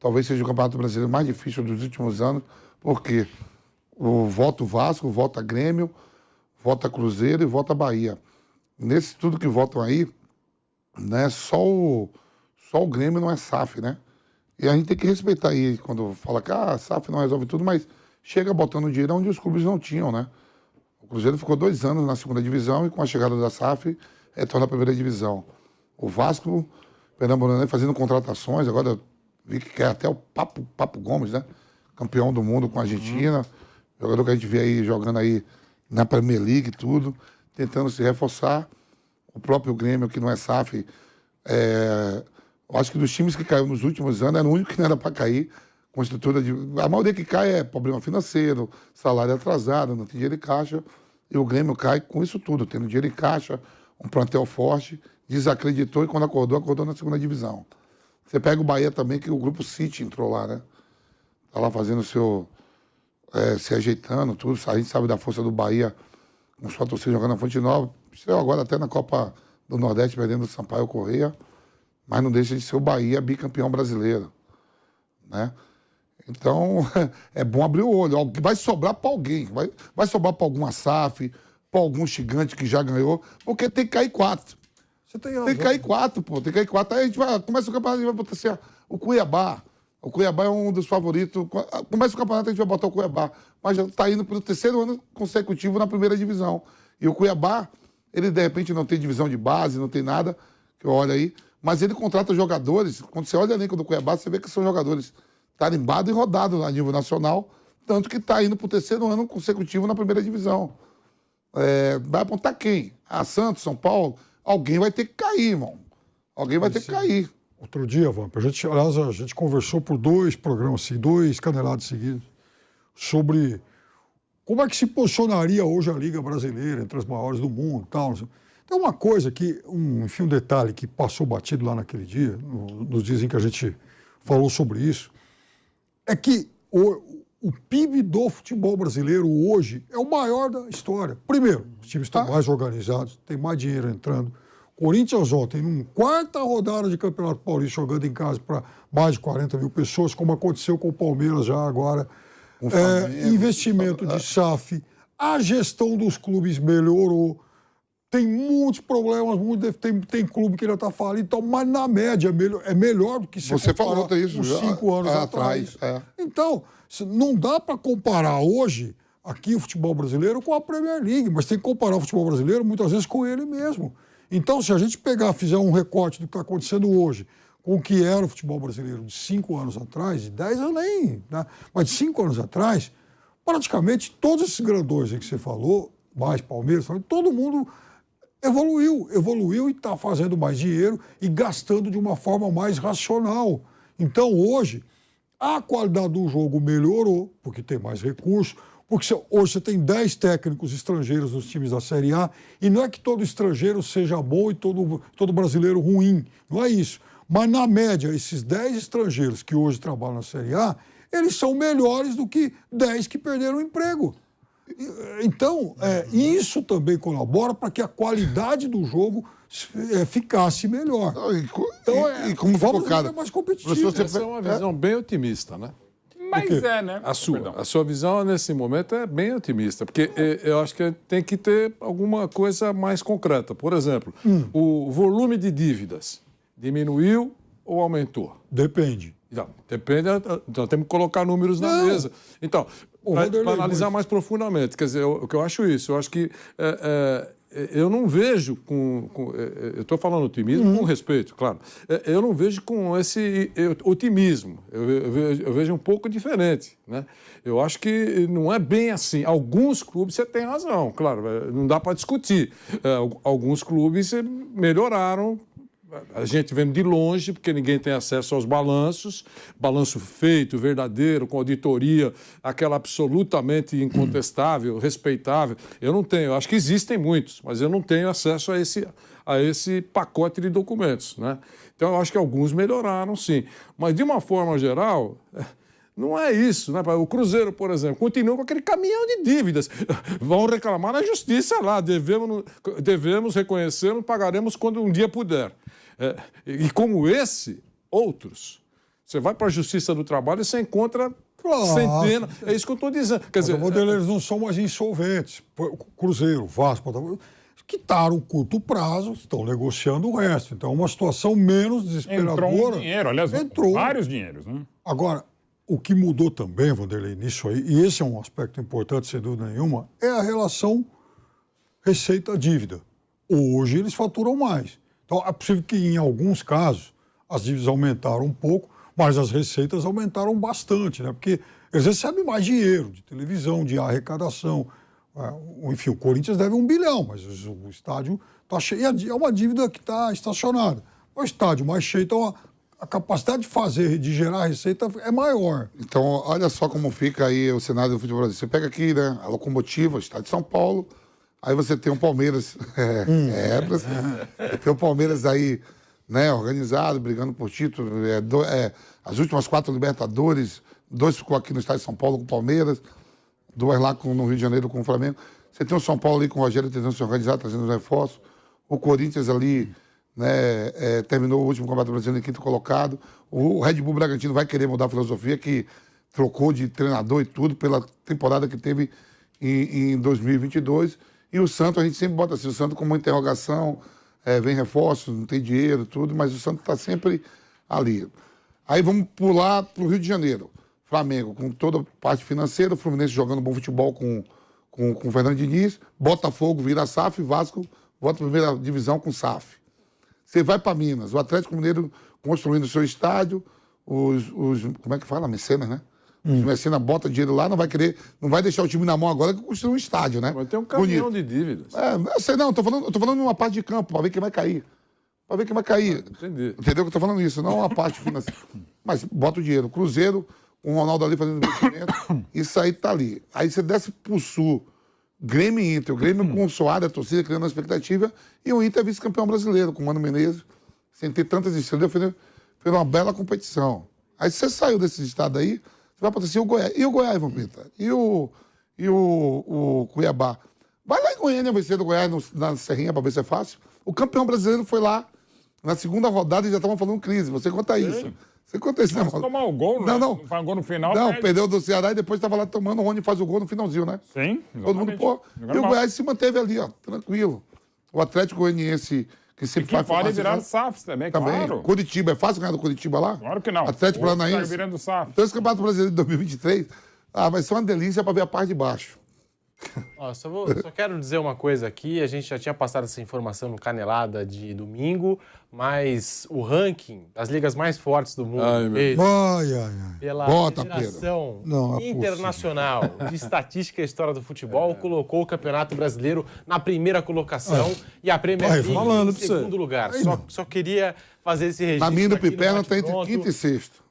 talvez seja o Campeonato Brasileiro mais difícil dos últimos anos, porque volta o Vasco, volta Grêmio, volta Cruzeiro e volta Bahia. Nesse tudo que votam aí, né, só o Grêmio não é SAF, né? E a gente tem que respeitar aí, quando fala que a SAF não resolve tudo, mas chega botando dinheiro onde os clubes não tinham, né? O Cruzeiro ficou 2 anos na segunda divisão e com a chegada da SAF retorna à primeira divisão. O Vasco, Pernambuco, fazendo contratações, agora vi que quer até o Papo Gomes, né? Campeão do mundo com a Argentina, jogador que a gente vê aí jogando aí na Premier League e tudo, tentando se reforçar. O próprio Grêmio, que não é SAF, eu acho que dos times que caiu nos últimos anos, era o único que não era para cair, com estrutura de... A maioria que cai é problema financeiro, salário atrasado, não tem dinheiro em caixa, e o Grêmio cai com isso tudo, tendo dinheiro em caixa, um plantel forte, desacreditou e quando acordou na segunda divisão. Você pega o Bahia também, que o Grupo City entrou lá, né? Tá lá fazendo o seu... se ajeitando, tudo. A gente sabe da força do Bahia, com sua torcida jogando na Fonte Nova. Agora até na Copa do Nordeste, perdendo o Sampaio Corrêa, mas não deixa de ser o Bahia bicampeão brasileiro, né? Então, é bom abrir o olho. Vai sobrar para alguém. Vai sobrar para alguma SAF, para algum gigante que já ganhou, porque tem que cair 4. Você tem que cair 4, pô. Tem que cair 4. Aí a gente começa o campeonato, a gente vai botar assim, o Cuiabá. O Cuiabá é um dos favoritos. Começa o campeonato, a gente vai botar o Cuiabá. Mas já está indo pelo 3º ano consecutivo na primeira divisão. E o Cuiabá, ele de repente não tem divisão de base, não tem nada, que eu olho aí, mas ele contrata jogadores. Quando você olha o elenco do Cuiabá, você vê que são jogadores tarimbados e rodados a nível nacional, tanto que está indo para o 3º ano consecutivo na primeira divisão. Vai apontar quem? Santos, São Paulo? Alguém vai ter que cair, irmão. Alguém vai ter que cair. Outro dia, Vamp, a gente conversou por 2 programas, 2 canelados seguidos, sobre como é que se posicionaria hoje a Liga Brasileira entre as maiores do mundo e tal. Tem uma coisa que, um detalhe que passou batido lá naquele dia, nos dias em que a gente falou sobre isso, é que o PIB do futebol brasileiro hoje é o maior da história. Primeiro, os times estão mais organizados, tem mais dinheiro entrando. Corinthians ontem, numa 4ª rodada de Campeonato Paulista, jogando em casa para mais de 40 mil pessoas, como aconteceu com o Palmeiras já agora. Investimento de SAF, a gestão dos clubes melhorou. Tem muitos problemas, tem clube que ainda está falido, então, mas na média é melhor do que você falou isso uns 5 anos atrás. Então, não dá para comparar hoje aqui o futebol brasileiro com a Premier League, mas tem que comparar o futebol brasileiro muitas vezes com ele mesmo. Então, se a gente fizer um recorte do que está acontecendo hoje com o que era o futebol brasileiro de 5 anos atrás, de 10 anos nem, né? Mas de 5 anos atrás, praticamente todos esses grandões que você falou, mais Palmeiras, todo mundo evoluiu e está fazendo mais dinheiro e gastando de uma forma mais racional. Então, hoje, a qualidade do jogo melhorou, porque tem mais recursos, porque hoje você tem 10 técnicos estrangeiros nos times da Série A, e não é que todo estrangeiro seja bom e todo brasileiro ruim, não é isso. Mas, na média, esses 10 estrangeiros que hoje trabalham na Série A, eles são melhores do que 10 que perderam o emprego. Então, isso também colabora para que a qualidade do jogo ficasse melhor. E como ficou cada mais competitivo. Essa é uma visão bem otimista, né? Mas né? A sua visão nesse momento é bem otimista, porque eu acho que tem que ter alguma coisa mais concreta. Por exemplo, o volume de dívidas diminuiu ou aumentou? Depende. Não, depende, então temos que colocar números na mesa. Então, para analisar mais profundamente, quer dizer, o que eu acho isso, eu acho que eu não vejo eu estou falando otimismo com respeito, claro, eu não vejo com esse otimismo, eu vejo um pouco diferente, né? Eu acho que não é bem assim. Alguns clubes, você tem razão, claro, não dá para discutir. Alguns clubes melhoraram, a gente vendo de longe, porque ninguém tem acesso aos balanços, balanço feito, verdadeiro, com auditoria, aquela absolutamente incontestável, respeitável. Eu não tenho, eu acho que existem muitos, mas eu não tenho acesso a esse pacote de documentos, né? Então, eu acho que alguns melhoraram, sim. Mas, de uma forma geral, não é isso, né? O Cruzeiro, por exemplo, continua com aquele caminhão de dívidas. Vão reclamar na justiça lá, devemos reconhecer, pagaremos quando um dia puder. E como esse, outros. Você vai para a Justiça do Trabalho e você encontra centenas. É isso que eu estou dizendo. Quer dizer, eles não são mais insolventes. Cruzeiro, Vasco, quitaram o curto prazo, estão negociando o resto. Então é uma situação menos desesperadora. Entrou um dinheiro, aliás, vários dinheiros, né? Agora, o que mudou também, Vanderlei, nisso aí, e esse é um aspecto importante, sem dúvida nenhuma, é a relação receita-dívida. Hoje eles faturam mais. Então é possível que, em alguns casos, as dívidas aumentaram um pouco, mas as receitas aumentaram bastante, né? Porque eles recebem mais dinheiro de televisão, de arrecadação. Enfim, o Corinthians deve 1 bilhão, mas o estádio está cheio. É uma dívida que está estacionada. O estádio mais cheio, então a capacidade de gerar receita é maior. Então, olha só como fica aí o cenário do futebol brasileiro. Você pega aqui, né, a Locomotiva, o estádio de São Paulo, aí você tem o Palmeiras, tem o Palmeiras aí, né, organizado, brigando por título, as últimas 4 Libertadores, 2 ficou aqui no estádio de São Paulo com o Palmeiras, 2 lá no Rio de Janeiro com o Flamengo. Você tem o São Paulo ali com o Rogério tentando se organizar, trazendo os reforços, o Corinthians ali, né, terminou o último Campeonato Brasileiro em 5º colocado. O Red Bull Bragantino vai querer mudar a filosofia, que trocou de treinador e tudo pela temporada que teve em 2022. E o Santos, a gente sempre bota assim, o Santos como uma interrogação, vem reforços, não tem dinheiro, tudo, mas o Santos está sempre ali. Aí vamos pular para o Rio de Janeiro. Flamengo com toda a parte financeira, o Fluminense jogando bom futebol com o Fernando Diniz, Botafogo vira SAF, Vasco volta para a primeira divisão com SAF. Você vai para Minas, o Atlético Mineiro construindo o seu estádio, como é que fala? Mecenas, né? Os mecenas botam dinheiro lá, não vai deixar o time na mão agora que construiu um estádio, né? Vai ter um caminhão de dívidas. Eu sei, não, eu tô falando numa parte de campo, para ver quem vai cair. Para ver quem vai cair. Entendi. Entendeu que eu tô falando isso, não uma parte financeira. Mas bota o dinheiro. Cruzeiro, com o Ronaldo ali fazendo investimento, isso aí tá ali. Aí você desce pro Sul, Grêmio e Inter, o Grêmio com o Soares, a torcida criando uma expectativa, e o Inter é vice-campeão brasileiro, com o Mano Menezes, sem ter tantas estrelas, fez uma bela competição. Aí você saiu desses estados aí, você vai acontecer o Goiás. E o Goiás, Vampeta? E o Cuiabá? Vai lá em Goiânia vencer do Goiás na Serrinha para ver se é fácil. O campeão brasileiro foi lá na segunda rodada e já estavam falando crise. Você conta isso. Você conta isso, não? Tomar o gol, né? Não. Faz um gol no final. Não, perdeu do Ceará e depois estava lá tomando, o Rony faz o gol no finalzinho, né? Sim, exatamente. Todo mundo, pô. E o Goiás se manteve ali, ó, tranquilo. O Atlético Goianiense, que sempre faz... pode virar SAF também, claro. Curitiba, é fácil ganhar do Curitiba lá? Claro que não. Atlético Paranaense. Tá virando SAF. Então esse Campeonato Brasileiro de 2023, vai ser uma delícia para ver a parte de baixo. Só quero dizer uma coisa aqui, a gente já tinha passado essa informação no Canelada de domingo, mas o ranking das ligas mais fortes do mundo, pela Federação Internacional de Estatística e História do Futebol, colocou o Campeonato Brasileiro na primeira colocação e a Premier League em segundo lugar. Só queria fazer esse registro. Na minha do Piperno está entre quinto e sexto.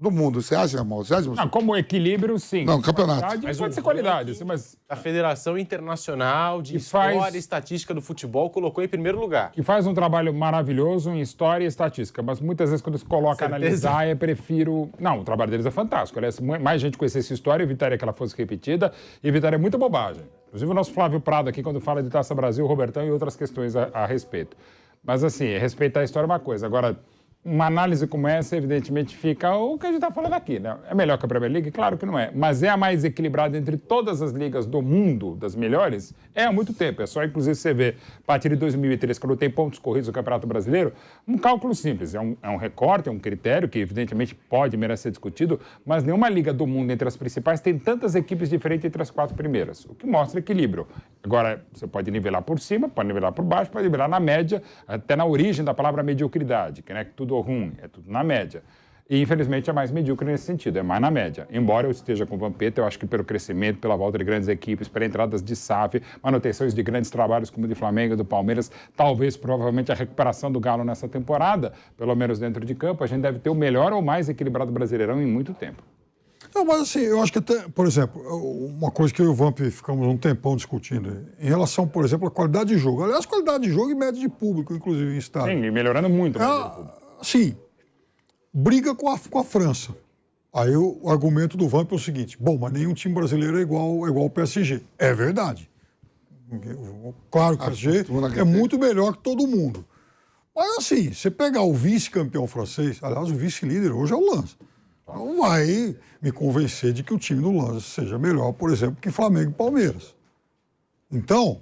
Do mundo, você acha, amor? Não, como equilíbrio, sim. Não, campeonato. Mas pode ser qualidade. Mas... A Federação Internacional de História e Estatística do Futebol colocou em primeiro lugar. Que faz um trabalho maravilhoso em história e estatística, mas muitas vezes quando se coloca a analisar, eu prefiro... Não, o trabalho deles é fantástico. Aliás, mais gente conhecesse história, evitaria que ela fosse repetida, e evitaria muita bobagem. Inclusive o nosso Flávio Prado aqui, quando fala de Taça Brasil, o Robertão e outras questões a respeito. Mas assim, respeitar a história é uma coisa. Agora... Uma análise como essa, evidentemente, fica o que a gente está falando aqui, né? É melhor que a Premier League? Claro que não é. Mas é a mais equilibrada entre todas as ligas do mundo, das melhores, há muito tempo. É só, inclusive, você ver, a partir de 2003, quando tem pontos corridos no Campeonato Brasileiro, um cálculo simples. É um recorte, é um critério que, evidentemente, pode e merece ser discutido, mas nenhuma liga do mundo entre as principais tem tantas equipes diferentes entre as 4 primeiras, o que mostra equilíbrio. Agora, você pode nivelar por cima, pode nivelar por baixo, pode nivelar na média, até na origem da palavra mediocridade, que não é tudo ruim, é tudo na média. E, infelizmente, é mais medíocre nesse sentido, é mais na média. Embora eu esteja com o Vampeta, eu acho que pelo crescimento, pela volta de grandes equipes, pela entradas de SAF, manutenções de grandes trabalhos como o de Flamengo e do Palmeiras, talvez, provavelmente, a recuperação do Galo nessa temporada, pelo menos dentro de campo, a gente deve ter o melhor ou mais equilibrado Brasileirão em muito tempo. Não, mas assim, eu acho que até, por exemplo, uma coisa que eu e o Vamp ficamos um tempão discutindo, em relação, por exemplo, à qualidade de jogo. Aliás, qualidade de jogo e média de público, inclusive, em estádio. Sim, e melhorando muito. Sim, briga com a França. Aí o argumento do Vamp é o seguinte, mas nenhum time brasileiro é igual ao PSG. É verdade. Claro que o PSG é muito melhor que todo mundo. Mas assim, você pegar o vice-campeão francês, aliás, o vice-líder hoje é o Lens. Não vai me convencer de que o time do Lens seja melhor, por exemplo, que Flamengo e Palmeiras. Então,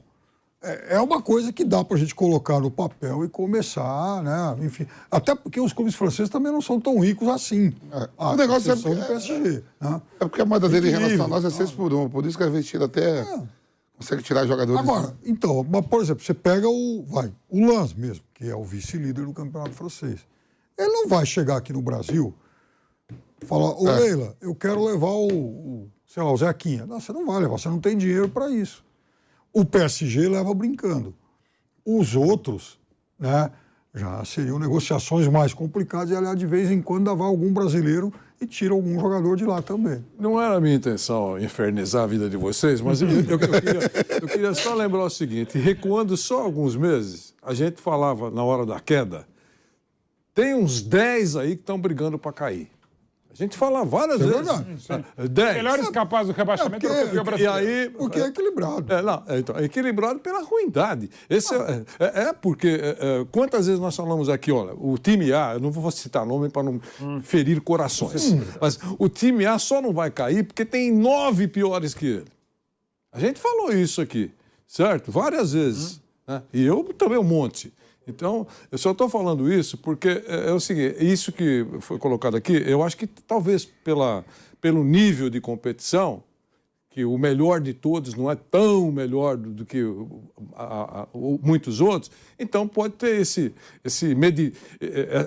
é uma coisa que dá pra gente colocar no papel e começar, né? Enfim, até porque os clubes franceses também não são tão ricos assim. O negócio do PSG, né? É porque a moeda dele em relação a nós é 6-1, por isso que a Vestida até consegue tirar jogadores. Agora, então, mas, por exemplo, você pega o Lens mesmo, que é o vice-líder do campeonato francês. Ele não vai chegar aqui no Brasil e falar, ô Leila, eu quero levar sei lá, o Zequinha. Não, você não vai levar, você não tem dinheiro para isso. O PSG leva brincando. Os outros, né, já seriam negociações mais complicadas e, aliás, de vez em quando, vai algum brasileiro e tira algum jogador de lá também. Não era a minha intenção infernizar a vida de vocês, mas eu queria só lembrar o seguinte, recuando só alguns meses, a gente falava na hora da queda, tem uns 10 aí que estão brigando para cair. A gente fala várias vezes. É verdade. 10. Melhores capazes do rebaixamento do brasileiro. Porque é equilibrado. É equilibrado pela ruindade. Porque quantas vezes nós falamos aqui, olha, o time A, eu não vou citar nome para não ferir corações, mas o time A só não vai cair porque tem 9 piores que ele. A gente falou isso aqui, certo? Várias vezes. Né? E eu também um monte. Então, eu só estou falando isso porque é o seguinte, isso que foi colocado aqui, eu acho que talvez pelo nível de competição, que o melhor de todos não é tão melhor do que muitos outros, então pode ter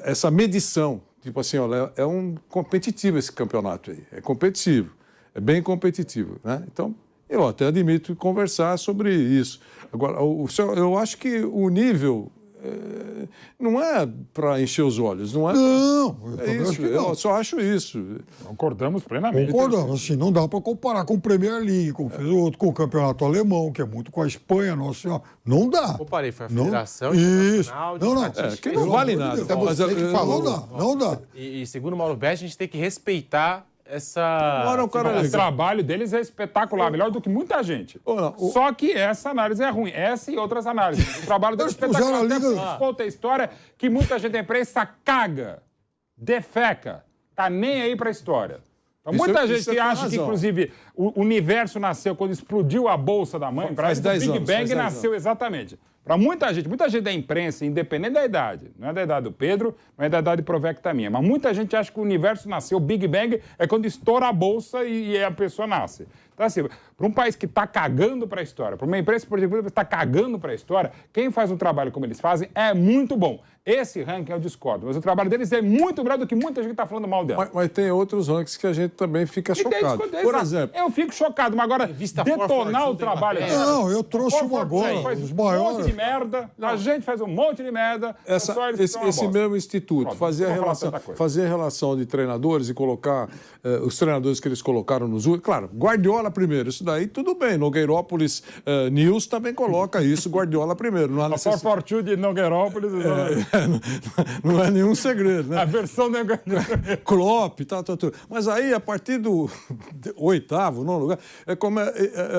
essa medição. Tipo assim, olha, é um competitivo esse campeonato aí, é competitivo, é bem competitivo, né? Então, eu até admito conversar sobre isso. Agora, eu acho que o nível... não é para encher os olhos, não é? Não, eu só acho isso. Concordamos plenamente. Concordamos, assim, não dá para comparar com o Premier League, como fez o outro, com o campeonato alemão, que é muito com a Espanha, nossa senhora. Não dá. Comparei, foi a Federação Internacional de Estatística. Que não vale nada. Mas não dá. E segundo o Mauro Betti, a gente tem que respeitar O trabalho deles é espetacular, melhor do que muita gente. Só que essa análise é ruim. Essa e outras análises. O trabalho deles é espetacular. Até conta a história que muita gente da imprensa caga, defeca, tá nem aí pra história. Então, muita gente acha que, inclusive, o universo nasceu quando explodiu a bolsa da mãe. Para o Big Bang nasceu exatamente. Para muita gente da imprensa, independente da idade, não é da idade do Pedro, não é da idade do Provecta minha, mas muita gente acha que o universo nasceu, o Big Bang é quando estoura a bolsa e a pessoa nasce. Então, assim, para um país que está cagando para a história, para uma imprensa esportiva que está cagando para a história, quem faz um trabalho como eles fazem é muito bom. Esse ranking eu discordo, mas o trabalho deles é muito melhor do que muita gente está falando mal dela. Mas tem outros rankings que a gente também fica chocado. Por exemplo... Eu fico chocado, mas agora detonar o trabalho... Não, eu trouxe um agora, os maiores... Um monte de merda, a gente faz um monte de merda... Esse mesmo instituto fazer a relação de treinadores e colocar os treinadores que eles colocaram nos últimos... Claro, Guardiola primeiro, isso daí tudo bem. Nogueirópolis News também coloca isso, Guardiola primeiro. Não há necessidade. A Fortune de Nogueirópolis... Não é nenhum segredo, né? A versão da Klopp, tal. Mas aí, a partir do 8º, 9º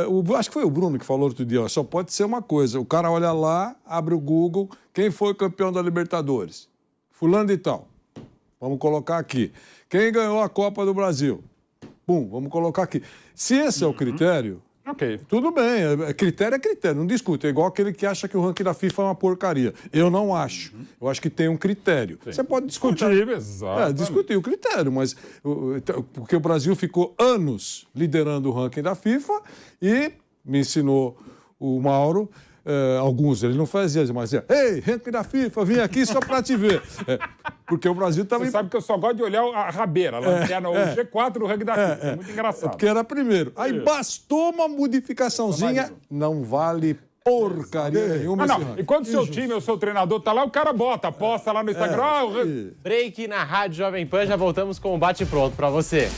lugar, acho que foi o Bruno que falou outro dia, só pode ser uma coisa. O cara olha lá, abre o Google, quem foi campeão da Libertadores? Fulano de tal. Vamos colocar aqui. Quem ganhou a Copa do Brasil? Pum, vamos colocar aqui. Se esse é o critério... Ok. Tudo bem, critério é critério, não discute. É igual aquele que acha que o ranking da FIFA é uma porcaria. Eu não acho. Eu acho que tem um critério. Sim. Você pode discutir. Discutir o critério, mas porque o Brasil ficou anos liderando o ranking da FIFA e me ensinou o Mauro. Alguns ele não fazia, mas dizia: ei, ranking da FIFA, vim aqui só para te ver. Porque o Brasil também. Você sabe que eu só gosto de olhar a rabeira, a lanterna, o G4 do ranking da FIFA. É muito engraçado. Porque era primeiro. Aí bastou uma modificaçãozinha, não vale porcaria nenhuma. E quando o seu time, o seu treinador tá lá, o cara posta lá no Instagram. Break na Rádio Jovem Pan, já voltamos com o bate-pronto para você.